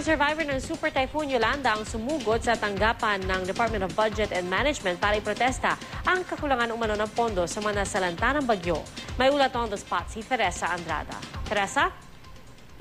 Ilang survivor ng Super Typhoon Yolanda ang sumugod sa tanggapan ng Department of Budget and Management para iprotesta ang kakulangan umano ng pondo sa mga nasalanta ng bagyo. May ulat on the spot si Teresa Andrada. Teresa?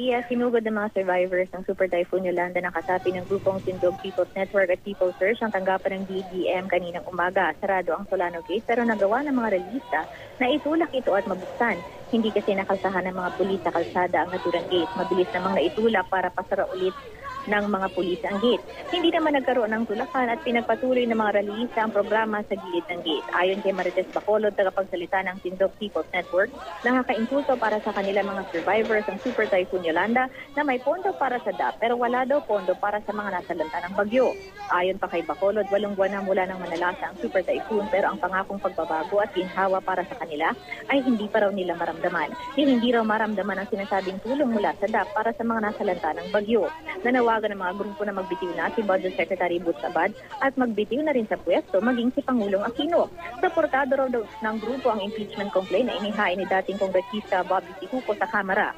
Sinugod ng mga survivors ng Super Typhoon Yolanda na kasapi ng grupong Sindog People's Network at People Search ang tanggapan ng DBM kaninang umaga. Sarado ang Solano Gate pero nagawa ng mga relista na itulak ito at mabuksan. Hindi kasi nakalsahan ng mga pulis sa kalsada ang naturang gate. Mabilis namang naitulak para pasara ulit ng mga pulis ang gate. Hindi naman nagkaroon ng tulakan at pinagpatuloy ng mga relista ang programa sa gilid ng gate. Ayon kay Marites Bacolod, tagapagsalita ng Sindog People's Network, nakakainsulto para sa kanila mga survivors ng Super Typhoon Yolanda na may pondo para sa DAP pero wala daw pondo para sa mga nasalanta ng bagyo. Ayon pa kay Bacolod, 8 buwan na mula nang manalasa ang Super Typhoon pero ang pangakong pagbabago at ginhawa para sa kanila ay hindi pa raw nila maramdaman. Hindi raw maramdaman ang sinasabing tulong mula sa DAP para sa mga nasalanta ng bagyo. Nanawagan ng mga grupo na magbitiw na si Budget Secretary Boots Abad at magbitiw na rin sa pwesto maging si Pangulong Aquino. Raportado raw ng grupo ang impeachment complaint na inihain ni dating Kongresista Bobby Sicuco sa Kamara.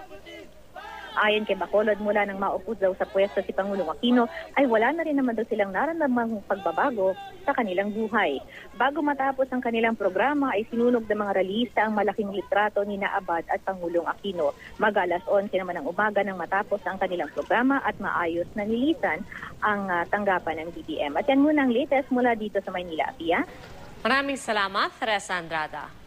Ayon kay Bacolod, mula nang maupo daw sa pwesto si Pangulong Aquino ay wala na rin naman daw silang nararamdamang pagbabago sa kanilang buhay. Bago matapos ang kanilang programa ay sinunog ng mga realista ang malaking litrato ni Abad at Pangulong Aquino. Mag-alas 11 naman ng umaga nang matapos ang kanilang programa at maayos na nilisan ang tanggapan ng DBM. At yan muna ang latest mula dito sa Maynila, Pia. Maraming salamat, Teresa Andrada.